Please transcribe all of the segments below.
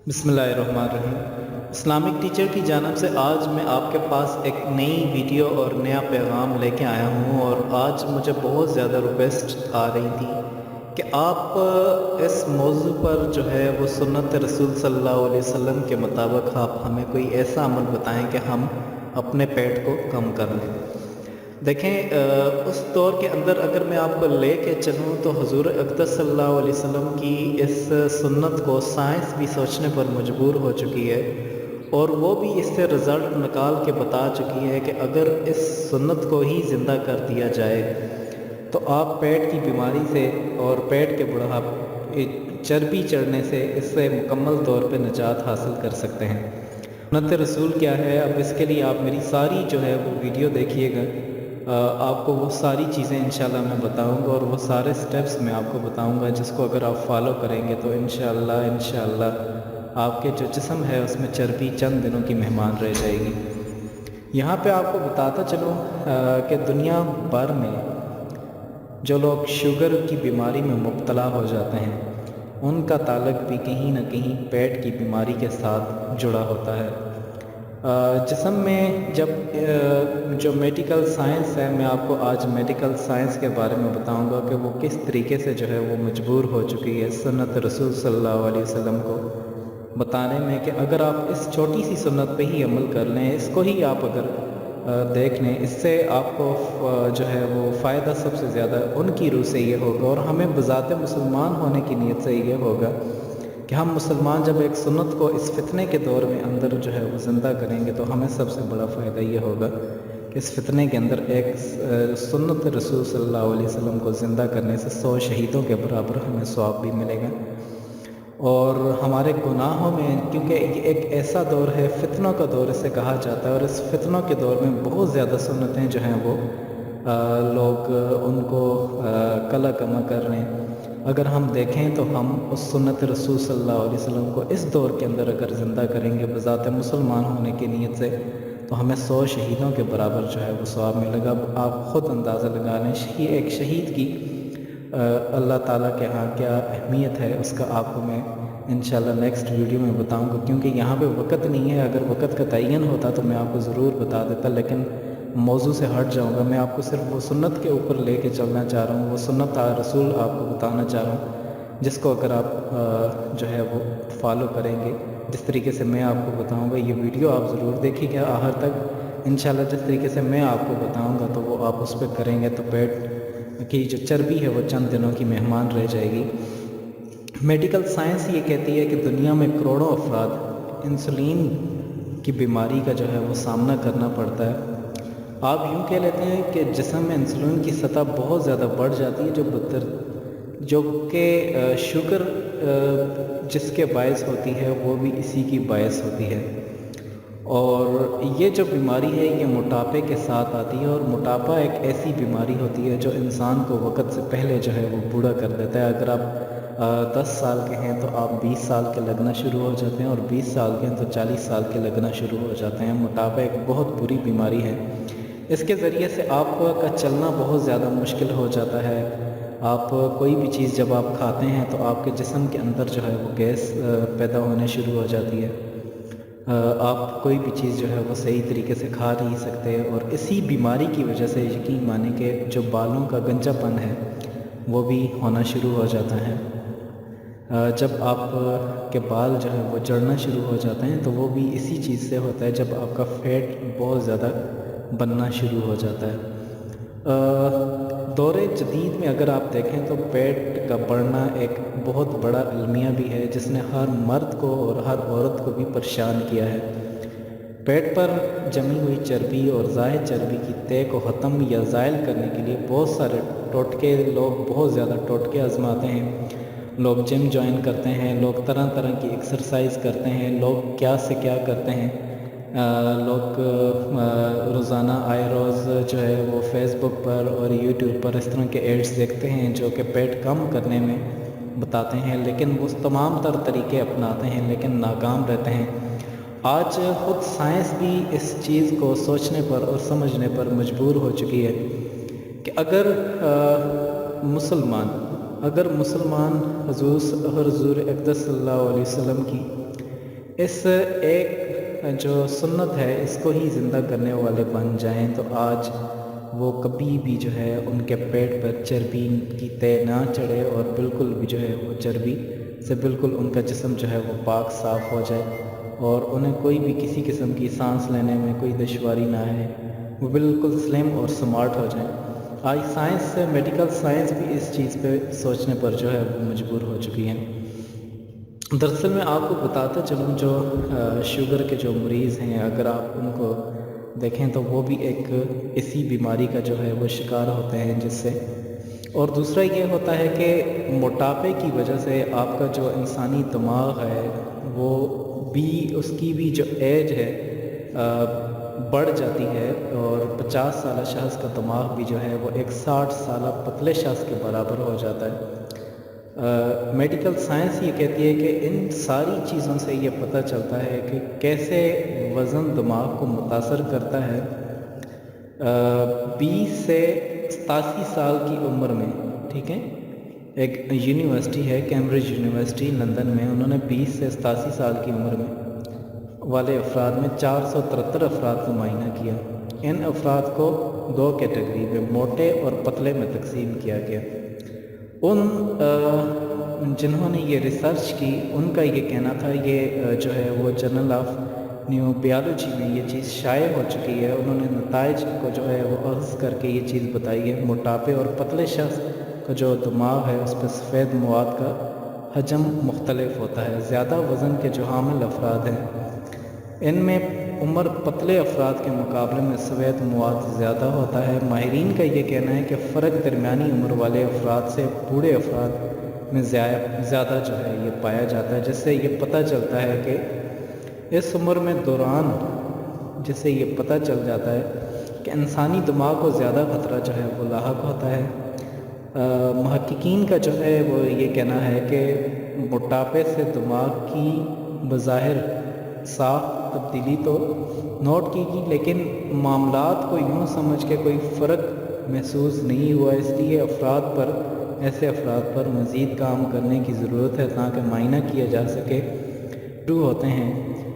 बिस्मिल्लाहिर्रहमानिर्रहीम। Islamic teacher की जानिब से आज मैं आपके पास एक नई वीडियो और नया पैगाम लेके आया हूँ। और आज मुझे बहुत ज़्यादा रिक्वेस्ट आ रही थी कि आप इस मौजू पर जो है वो सुन्नत रसूल सल्लल्लाहु अलैहि वसल्लम के मुताबिक आप हमें कोई ऐसा अमल बताएं कि हम अपने पेट को कम कर लें। देखें, उस दौर के अंदर अगर मैं आपको ले के चलूँ तो हुज़ूर अक़दस सल्लल्लाहु अलैहि वसल्लम की इस सुन्नत को साइंस भी सोचने पर मजबूर हो चुकी है, और वो भी इससे रिज़ल्ट निकाल के बता चुकी है कि अगर इस सुन्नत को ही ज़िंदा कर दिया जाए तो आप पेट की बीमारी से और पेट के बुढ़ापे, चर्बी चढ़ने से इससे मुकम्मल तौर पे निजात हासिल कर सकते हैं। सुन्नत रसूल क्या है, अब इसके लिए आप मेरी सारी जो है वो वीडियो देखिएगा। आपको वो सारी चीज़ें इंशाल्लाह मैं बताऊंगा, और वो सारे स्टेप्स मैं आपको बताऊंगा जिसको अगर आप फॉलो करेंगे तो इंशाल्लाह आपके जो जिस्म है उसमें चर्बी चंद दिनों की मेहमान रह जाएगी। यहाँ पे आपको बताता चलूँ कि दुनिया भर में जो लोग शुगर की बीमारी में मुब्तला हो जाते हैं उनका ताल्लुक भी कहीं ना कहीं पेट की बीमारी के साथ जुड़ा होता है। जिस्म में जब जो मेडिकल साइंस है, मैं आपको आज मेडिकल साइंस के बारे में बताऊंगा कि वो किस तरीके से जो है वो मजबूर हो चुकी है सुन्नत रसूल सल्लल्लाहु अलैहि वसल्लम को बताने में कि अगर आप इस छोटी सी सुन्नत पे ही अमल कर लें, इसको ही आप अगर देख लें, इससे आपको जो है वो फ़ायदा सबसे ज़्यादा उनकी रूह से ये होगा। और हमें बज़ाते मुसलमान होने की नीयत से ये होगा कि हम मुसलमान जब एक सुन्नत को इस फितने के दौर में अंदर जो है वो ज़िंदा करेंगे तो हमें सबसे बड़ा फ़ायदा ये होगा कि इस फितने के अंदर एक सुन्नत रसूल सल्लल्लाहु अलैहि वसल्लम को ज़िंदा करने से 100 शहीदों के बराबर हमें सवाब भी मिलेगा। और हमारे गुनाहों में, क्योंकि एक ऐसा दौर है, फितनों का दौर इसे कहा जाता है, और इस फितनों के दौर में बहुत ज़्यादा सुन्नतें जो हैं वो लोग उनको कला कमा कर रहे हैं। अगर हम देखें तो हम उस सुन्नत रसूल सल्लल्लाहु अलैहि वसल्लम को इस दौर के अंदर अगर ज़िंदा करेंगे बज़ात मुसलमान होने की नीयत से, तो हमें 100 शहीदों के बराबर जो है वो सवाब मिलेगा। आप ख़ुद अंदाज़ा लगा लें एक शहीद की अल्लाह ताला के यहाँ क्या अहमियत है, उसका आपको मैं इंशाल्लाह नेक्स्ट वीडियो में बताऊंगा। क्योंकि यहाँ पे वक़्त नहीं है, अगर वक़्त का तयन होता तो मैं आपको ज़रूर बता देता, लेकिन मौजू से हट जाऊंगा। मैं आपको सिर्फ वो सुन्नत के ऊपर लेके चलना चाह रहा हूँ, वो सुन्नत रसूल आपको बताना चाह रहा हूँ जिसको अगर आप जो है वो फॉलो करेंगे जिस तरीके से मैं आपको बताऊँगा। ये वीडियो आप ज़रूर देखिएगा आखिर तक। इंशाल्लाह जिस तरीके से मैं आपको बताऊँगा तो वो आप उस पर करेंगे तो पेट की जो चर्बी है वो चंद दिनों की मेहमान रह जाएगी। मेडिकल साइंस ये कहती है कि दुनिया में करोड़ों अफराद इंसुलिन की बीमारी का जो है वो सामना करना पड़ता है। आप यूँ कह लेते हैं कि जिस्म में इंसुलिन की सतह बहुत ज़्यादा बढ़ जाती है, जो कि शुगर जिसके बायस होती है वो भी इसी की बायस होती है। और ये जो बीमारी है ये मोटापे के साथ आती है, और मोटापा एक ऐसी बीमारी होती है जो इंसान को वक़्त से पहले जो है वो बूढ़ा कर देता है। अगर आप 10 साल के हैं तो आप 20 साल के लगना शुरू हो जाते हैं, और 20 साल के हैं तो 40 साल के लगना शुरू हो जाते हैं। मोटापा एक बहुत बुरी बीमारी है, इसके ज़रिए से आपका चलना बहुत ज़्यादा मुश्किल हो जाता है। आप कोई भी चीज़ जब आप खाते हैं तो आपके जिस्म के अंदर जो है वो गैस पैदा होने शुरू हो जाती है। आप कोई भी चीज़ जो है वो सही तरीके से खा नहीं सकते, और इसी बीमारी की वजह से यकीन माने कि जो बालों का गंजापन है वो भी होना शुरू हो जाता है। जब आप के बाल जो है वो जड़ना शुरू हो जाते हैं तो वो भी इसी चीज़ से होता है, जब आपका फैट बहुत ज़्यादा बनना शुरू हो जाता है। दौरे जदीद में अगर आप देखें तो पेट का बढ़ना एक बहुत बड़ा अलमिया भी है जिसने हर मर्द को और हर औरत को भी परेशान किया है। पेट पर जमी हुई चर्बी और ज़ायद चर्बी की तय को ख़त्म या ज़ायल करने के लिए बहुत सारे टोटके, लोग बहुत ज़्यादा टोटके आजमाते हैं। लोग जिम ज्वाइन करते हैं, लोग तरह तरह की एक्सरसाइज करते हैं, लोग क्या से क्या करते हैं। लोग रोज़ाना आए रोज़ जो है वो फेसबुक पर और यूट्यूब पर इस तरह के एड्स देखते हैं जो कि पेट कम करने में बताते हैं, लेकिन वो तमाम तर तरीके अपनाते हैं लेकिन नाकाम रहते हैं। आज खुद साइंस भी इस चीज़ को सोचने पर और समझने पर मजबूर हो चुकी है कि अगर मुसलमान हुज़ूर अक़दस सल्लल्लाहु अलैहि वसल्लम की اس ایک جو سنت ہے اس کو ہی زندہ کرنے والے بن جائیں تو آج وہ کبھی بھی جو ہے ان کے پیٹ پر چربی کی تہ نہ چڑھے اور بالکل بھی جو ہے وہ چربی سے بالکل ان کا جسم جو ہے وہ پاک صاف ہو جائے اور انہیں کوئی بھی کسی قسم کی سانس لینے میں کوئی دشواری نہ ہے، وہ بالکل سلم اور سمارٹ ہو جائیں۔ آج سائنس سے میڈیکل سائنس بھی اس چیز پہ سوچنے پر جو ہے وہ مجبور ہو چکی ہے۔ دراصل میں آپ کو بتاتا چلوں جو شوگر کے جو مریض ہیں اگر آپ ان کو دیکھیں تو وہ بھی ایک اسی بیماری کا جو ہے وہ شکار ہوتے ہیں، جس سے اور دوسرا یہ ہوتا ہے کہ موٹاپے کی وجہ سے آپ کا جو انسانی دماغ ہے وہ بھی اس کی بھی جو ایج ہے بڑھ جاتی ہے اور 50 سالہ شخص کا دماغ بھی جو ہے وہ ایک 60 سالہ پتلے شخص کے برابر ہو جاتا ہے۔ میڈیکل سائنس یہ کہتی ہے کہ ان ساری چیزوں سے یہ پتہ چلتا ہے کہ کیسے وزن دماغ کو متاثر کرتا ہے۔ 20 سے 87 سال کی عمر میں، ٹھیک ہے، ایک یونیورسٹی ہے کیمبرج یونیورسٹی لندن میں، انہوں نے 20 سے 87 سال کی عمر میں والے افراد میں 473 افراد کا معائنہ کیا۔ ان افراد کو 2 کیٹیگری میں موٹے اور پتلے میں تقسیم کیا گیا۔ جنہوں نے یہ ریسرچ کی ان کا یہ کہنا تھا، یہ جو ہے وہ جرنل آف نیو بیالوجی میں یہ چیز شائع ہو چکی ہے، انہوں نے نتائج کو جو ہے وہ اخذ کر کے یہ چیز بتائی ہے، موٹاپے اور پتلے شخص کا جو دماغ ہے اس پہ سفید مواد کا حجم مختلف ہوتا ہے۔ زیادہ وزن کے جو حامل افراد ہیں ان میں عمر پتلے افراد کے مقابلے میں سفید مواد زیادہ ہوتا ہے۔ ماہرین کا یہ کہنا ہے کہ فرق درمیانی عمر والے افراد سے بوڑھے افراد میں زیادہ جو ہے یہ پایا جاتا ہے، جس سے یہ پتہ چلتا ہے کہ اس عمر میں دوران جس سے یہ پتہ چل جاتا ہے کہ انسانی دماغ کو زیادہ خطرہ جو ہے وہ لاحق ہوتا ہے۔ محققین کا جو ہے وہ یہ کہنا ہے کہ موٹاپے سے دماغ کی بظاہر صاف تبدیلی تو نوٹ کی گئی، لیکن معاملات کو یوں سمجھ کے کوئی فرق محسوس نہیں ہوا، اس لیے ایسے افراد پر مزید کام کرنے کی ضرورت ہے تاکہ معائنہ کیا جا سکے شروع ہوتے ہیں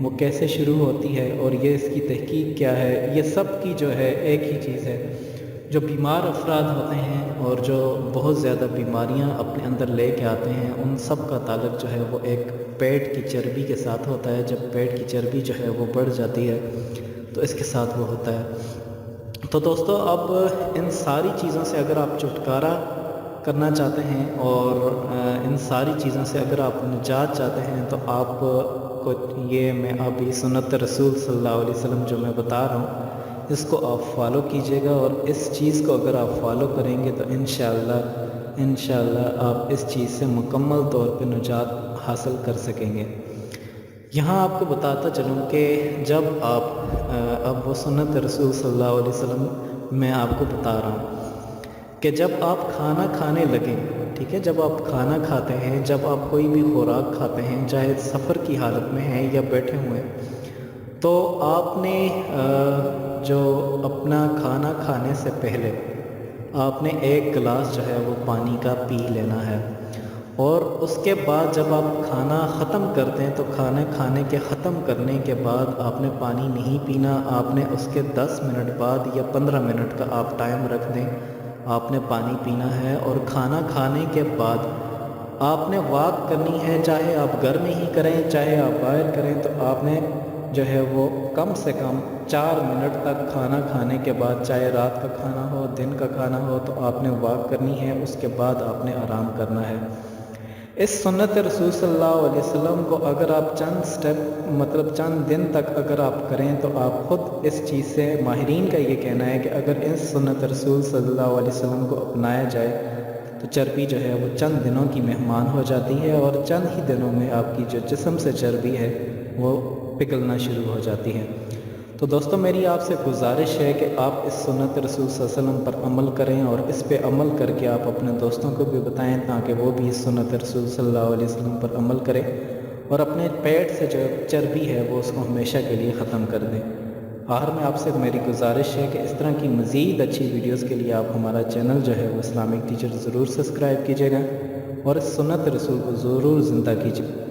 وہ کیسے شروع ہوتی ہے اور یہ اس کی تحقیق کیا ہے۔ یہ سب کی جو ہے ایک ہی چیز ہے، جو بیمار افراد ہوتے ہیں اور جو بہت زیادہ بیماریاں اپنے اندر لے کے آتے ہیں ان سب کا تعلق جو ہے وہ ایک پیٹ کی چربی کے ساتھ ہوتا ہے۔ جب پیٹ کی چربی جو ہے وہ بڑھ جاتی ہے تو اس کے ساتھ وہ ہوتا ہے۔ تو دوستو اب ان ساری چیزوں سے اگر آپ چھٹکارا کرنا چاہتے ہیں اور ان ساری چیزوں سے اگر آپ نجات چاہتے ہیں تو آپ کو یہ میں ابھی سنت رسول صلی اللہ علیہ وسلم جو میں بتا رہا ہوں اس کو آپ فالو کیجئے گا، اور اس چیز کو اگر آپ فالو کریں گے تو انشاءاللہ آپ اس چیز سے مکمل طور پہ نجات حاصل کر سکیں گے۔ یہاں آپ کو بتاتا چلوں کہ جب اب وہ سنت رسول صلی اللہ علیہ وسلم میں آپ کو بتا رہا ہوں کہ جب آپ کھانا کھانے لگیں، ٹھیک ہے، جب آپ کھانا کھاتے ہیں، جب آپ کوئی بھی خوراک کھاتے ہیں، چاہے سفر کی حالت میں ہیں یا بیٹھے ہوئے ہیں، تو آپ نے جو اپنا کھانا کھانے سے پہلے آپ نے 1 گلاس جو ہے وہ پانی کا پی لینا ہے، اور اس کے بعد جب آپ کھانا ختم کرتے ہیں تو کھانا کھانے کے ختم کرنے کے بعد آپ نے پانی نہیں پینا، آپ نے اس کے 10 منٹ بعد یا 15 منٹ کا آپ ٹائم رکھ دیں، آپ نے پانی پینا ہے۔ اور کھانا کھانے کے بعد آپ نے واک کرنی ہے، چاہے آپ گھر میں ہی کریں چاہے آپ باہر کریں، تو آپ نے جو ہے وہ کم سے کم 4 منٹ تک کھانا کھانے کے بعد، چاہے رات کا کھانا ہو دن کا کھانا ہو، تو آپ نے واک کرنی ہے، اس کے بعد آپ نے آرام کرنا ہے۔ اس سنت رسول صلی اللہ علیہ وسلم کو اگر آپ چند دن تک اگر آپ کریں تو آپ خود اس چیز سے، ماہرین کا یہ کہنا ہے کہ اگر اس سنت رسول صلی اللہ علیہ وسلم کو اپنایا جائے تو چربی جو ہے وہ چند دنوں کی مہمان ہو جاتی ہے، اور چند ہی دنوں میں آپ کی جو جسم سے چربی ہے وہ پگھلنا شروع ہو جاتی ہے۔ تو دوستو میری آپ سے گزارش ہے کہ آپ اس سنت رسول صلی اللہ علیہ وسلم پر عمل کریں، اور اس پہ عمل کر کے آپ اپنے دوستوں کو بھی بتائیں تاکہ وہ بھی اس سنت رسول صلی اللہ علیہ وسلم پر عمل کریں اور اپنے پیٹ سے جو چربی ہے وہ اس کو ہمیشہ کے لیے ختم کر دیں۔ آخر میں آپ سے میری گزارش ہے کہ اس طرح کی مزید اچھی ویڈیوز کے لیے آپ ہمارا چینل جو ہے وہ اسلامک ٹیچر ضرور سبسکرائب کیجیے گا، اور اس سنت رسول کو ضرور زندہ کیجیے۔